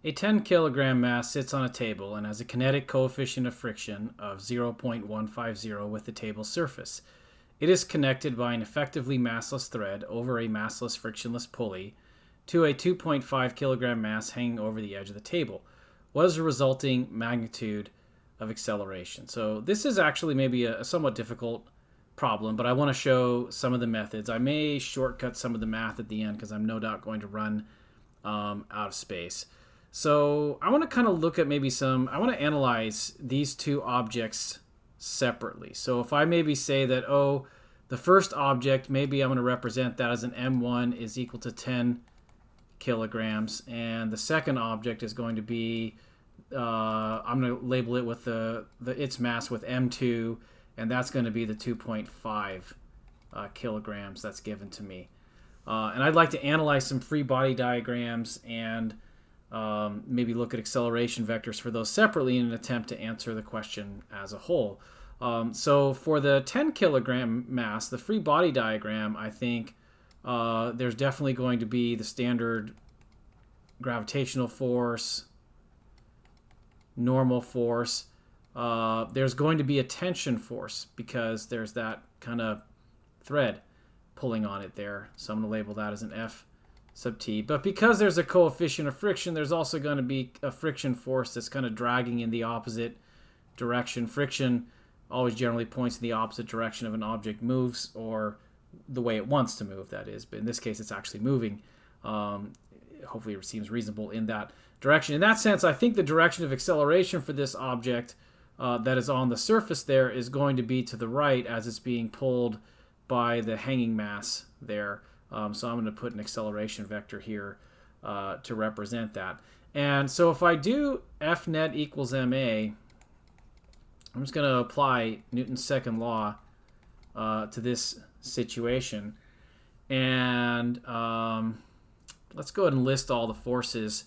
A 10 kilogram mass sits on a table and has a kinetic coefficient of friction of 0.150 with the table's surface. It is connected by an effectively massless thread over a massless frictionless pulley to a 2.5 kilogram mass hanging over the edge of the table. What is the resulting magnitude of acceleration? So this is actually maybe a somewhat difficult problem, but I want to show some of the methods. I may shortcut some of the math at the end because I'm no doubt going to run out of space. So I want to kind of look at I want to analyze these two objects separately. So if I maybe say that, oh, the first object, maybe I'm going to represent that as an M1 is equal to 10 kilograms, and the second object is going to be, I'm going to label it with its mass with M2, and that's going to be the 2.5 kilograms that's given to me. And I'd like to analyze some free body diagrams and maybe look at acceleration vectors for those separately in an attempt to answer the question as a whole. So for the 10 kilogram mass, the free body diagram, I think there's definitely going to be the standard gravitational force, normal force. There's going to be a tension force because there's that kind of thread pulling on it there. So I'm going to label that as an F sub t. But because there's a coefficient of friction, there's also going to be a friction force that's kind of dragging in the opposite direction. Friction always generally points in the opposite direction of an object moves, or the way it wants to move, that is. But in this case, it's actually moving. Hopefully it seems reasonable in that direction. In that sense, I think the direction of acceleration for this object that is on the surface there is going to be to the right as it's being pulled by the hanging mass there. So I'm going to put an acceleration vector here to represent that. And so if I do F net equals ma, I'm just going to apply Newton's second law to this situation. And let's go ahead and list all the forces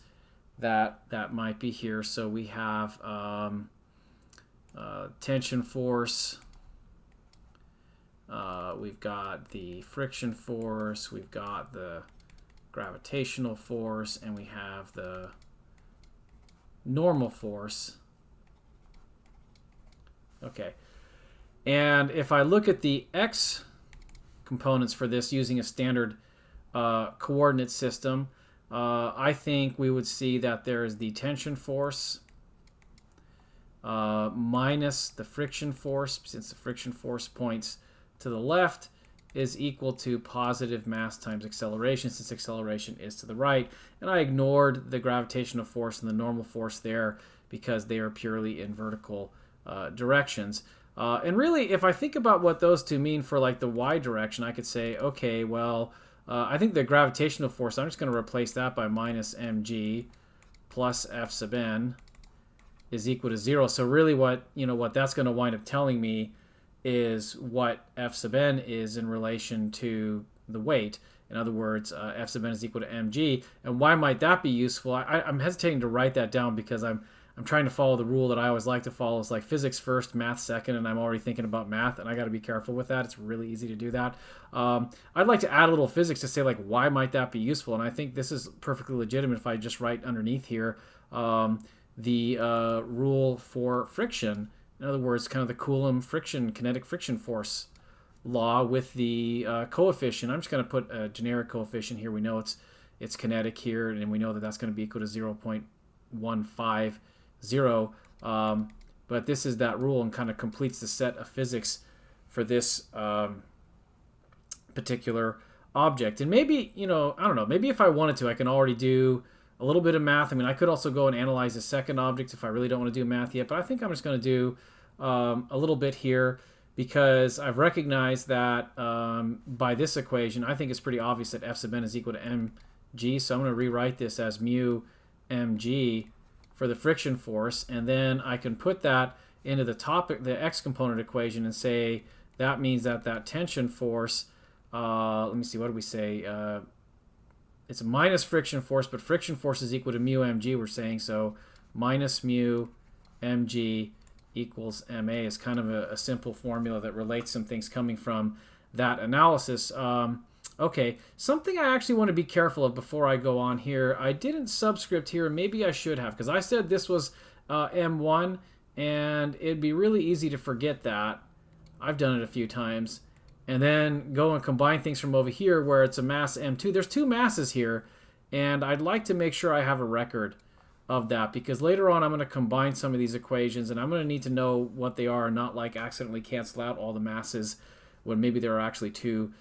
that might be here. So we have tension force. We've got the friction force, we've got the gravitational force, and we have the normal force. Okay. And if I look at the x components for this using a standard coordinate system, I think we would see that there is the tension force minus the friction force, since the friction force points to the left, is equal to positive mass times acceleration, since acceleration is to the right. And I ignored the gravitational force and the normal force there because they are purely in vertical directions. And really, if I think about what those two mean for like the y direction, I could say, okay, well, I think the gravitational force, I'm just going to replace that by minus mg plus f sub n is equal to 0. So really what that's going to wind up telling me is what f sub n is in relation to the weight. In other words, f sub n is equal to mg. And why might that be useful? I'm hesitating to write that down because I'm trying to follow the rule that I always like to follow. It's like physics first, math second, and I'm already thinking about math, and I got to be careful with that. It's really easy to do that. I'd like to add a little physics to say, like, why might that be useful? And I think this is perfectly legitimate if I just write underneath here the rule for friction. In other words, kind of the Coulomb kinetic friction force law with the coefficient. I'm just going to put a generic coefficient here. We know it's kinetic here, and we know that that's going to be equal to 0.150. But this is that rule and kind of completes the set of physics for this particular object. And maybe, I don't know, maybe if I wanted to, I can already do a little bit of math. I mean, I could also go and analyze the second object if I really don't want to do math yet, but I think I'm just going to do a little bit here because I've recognized that by this equation, I think it's pretty obvious that F sub n is equal to mg. So I'm going to rewrite this as mu mg for the friction force, and then I can put that into the x component equation and say that means that tension force, let me see, what do we say? It's a minus friction force, but friction force is equal to mu mg, we're saying. So minus mu mg equals ma is kind of a simple formula that relates some things coming from that analysis. Okay, something I actually want to be careful of before I go on here. I didn't subscript here, maybe I should have, because I said this was M1, and it'd be really easy to forget that. I've done it a few times. And then go and combine things from over here where it's a mass M2. There's two masses here, and I'd like to make sure I have a record of that, because later on I'm going to combine some of these equations, and I'm going to need to know what they are and not like accidentally cancel out all the masses when maybe there are actually two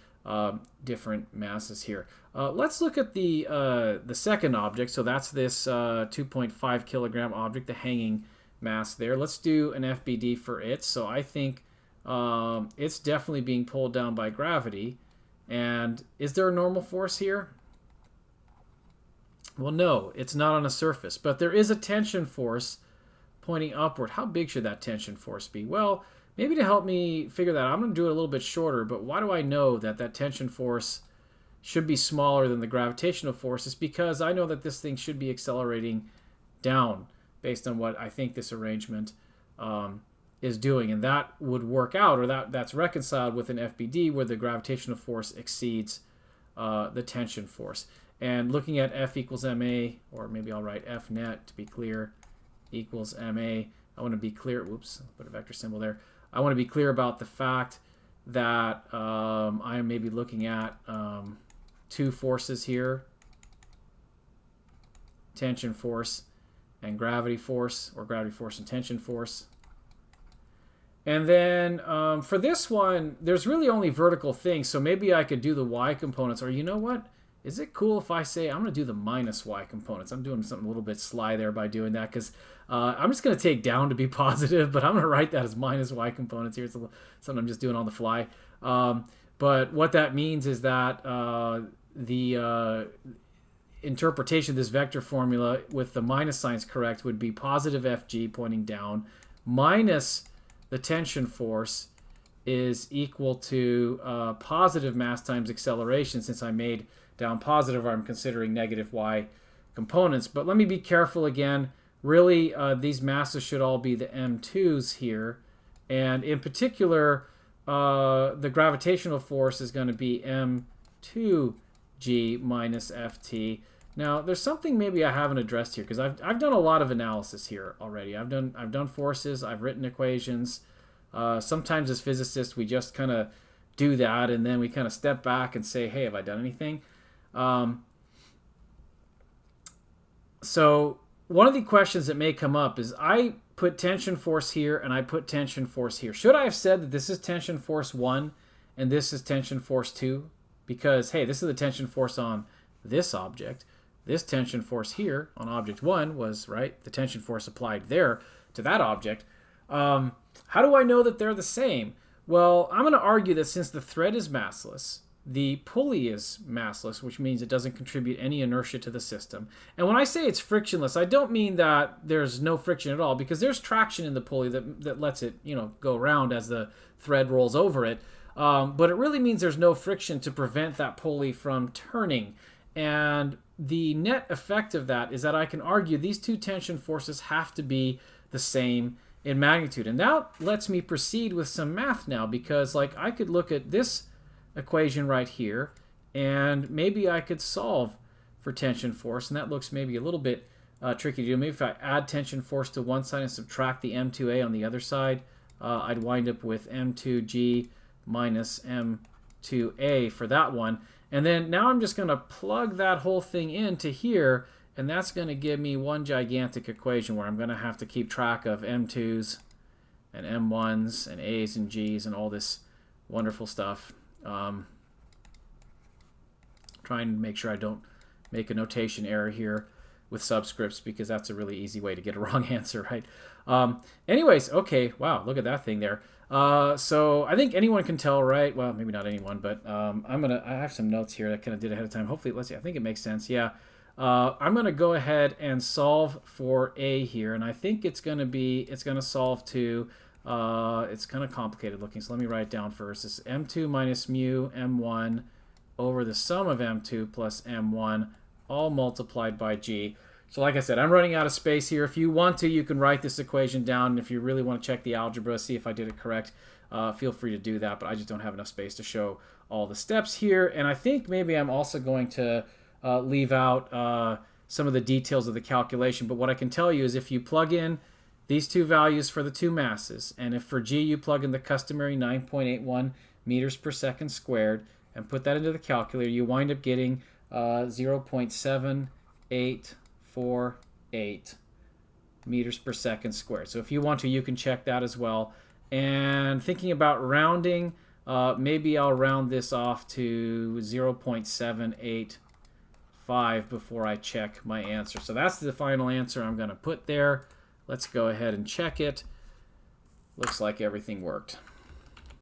different masses here. Let's look at the second object. So that's this 2.5 kilogram object, the hanging mass there. Let's do an FBD for it. So I think it's definitely being pulled down by gravity. And is there a normal force here? Well, no, it's not on a surface, but there is a tension force pointing upward. How big should that tension force be? Well, maybe to help me figure that out, I'm going to do it a little bit shorter, but why do I know that that tension force should be smaller than the gravitational force? It's because I know that this thing should be accelerating down based on what I think this arrangement is doing, and that would work out, or that's reconciled with an FBD where the gravitational force exceeds the tension force. And looking at F equals ma, or maybe I'll write F net to be clear, equals ma. I want to be clear, whoops, put a vector symbol there. I want to be clear about the fact that I am maybe looking at two forces here, tension force and gravity force, or gravity force and tension force. And then for this one, there's really only vertical things, so maybe I could do the y components, or you know what? Is it cool if I say I'm going to do the minus y components? I'm doing something a little bit sly there by doing that, because I'm just going to take down to be positive, but I'm going to write that as minus y components here. It's something I'm just doing on the fly. But what that means is that the interpretation of this vector formula with the minus signs correct would be positive Fg pointing down minus the tension force is equal to positive mass times acceleration, since I made down positive, I'm considering negative y components. But let me be careful again. Really, these masses should all be the M2s here. And in particular, the gravitational force is going to be M2g minus Ft. Now, there's something maybe I haven't addressed here, because I've done a lot of analysis here already. I've done forces, I've written equations. Sometimes as physicists, we just kind of do that, and then we kind of step back and say, hey, have I done anything? So one of the questions that may come up is I put tension force here and I put tension force here. Should I have said that this is tension force 1 and this is tension force 2? Because, hey, this is the tension force on this object. This tension force here on object 1 was, right, the tension force applied there to that object. How do I know that they're the same? Well, I'm going to argue that since the thread is massless, the pulley is massless, which means it doesn't contribute any inertia to the system. And when I say it's frictionless, I don't mean that there's no friction at all, because there's traction in the pulley that lets it, go around as the thread rolls over it. But it really means there's no friction to prevent that pulley from turning. And the net effect of that is that I can argue these two tension forces have to be the same in magnitude. And that lets me proceed with some math now, because like I could look at this equation right here, and maybe I could solve for tension force, and that looks maybe a little bit tricky to do. Maybe if I add tension force to one side and subtract the M2A on the other side, I'd wind up with M2G minus M2A for that one. And then now I'm just going to plug that whole thing into here, and that's going to give me one gigantic equation where I'm going to have to keep track of M2s and M1s and A's and G's and all this wonderful stuff. Trying to make sure I don't make a notation error here with subscripts, because that's a really easy way to get a wrong answer, right? Anyways, okay, wow, look at that thing there. So I think anyone can tell, right? Well, maybe not anyone, but I have some notes here that I kind of did ahead of time. Hopefully, let's see, I think it makes sense. Yeah. I'm going to go ahead and solve for A here, and I think it's going to solve to, it's kind of complicated looking, so let me write it down first. It's M2 minus mu M1 over the sum of M2 plus M1, all multiplied by G. So like I said, I'm running out of space here. If you want to, you can write this equation down. And if you really want to check the algebra, see if I did it correct, feel free to do that. But I just don't have enough space to show all the steps here. And I think maybe I'm also going to leave out some of the details of the calculation. But what I can tell you is if you plug in these two values for the two masses, and if for G you plug in the customary 9.81 meters per second squared and put that into the calculator, you wind up getting 0.7848 meters per second squared. So if you want to, you can check that as well. And thinking about rounding, maybe I'll round this off to 0.785 before I check my answer. So that's the final answer I'm going to put there. Let's go ahead and check it. Looks like everything worked.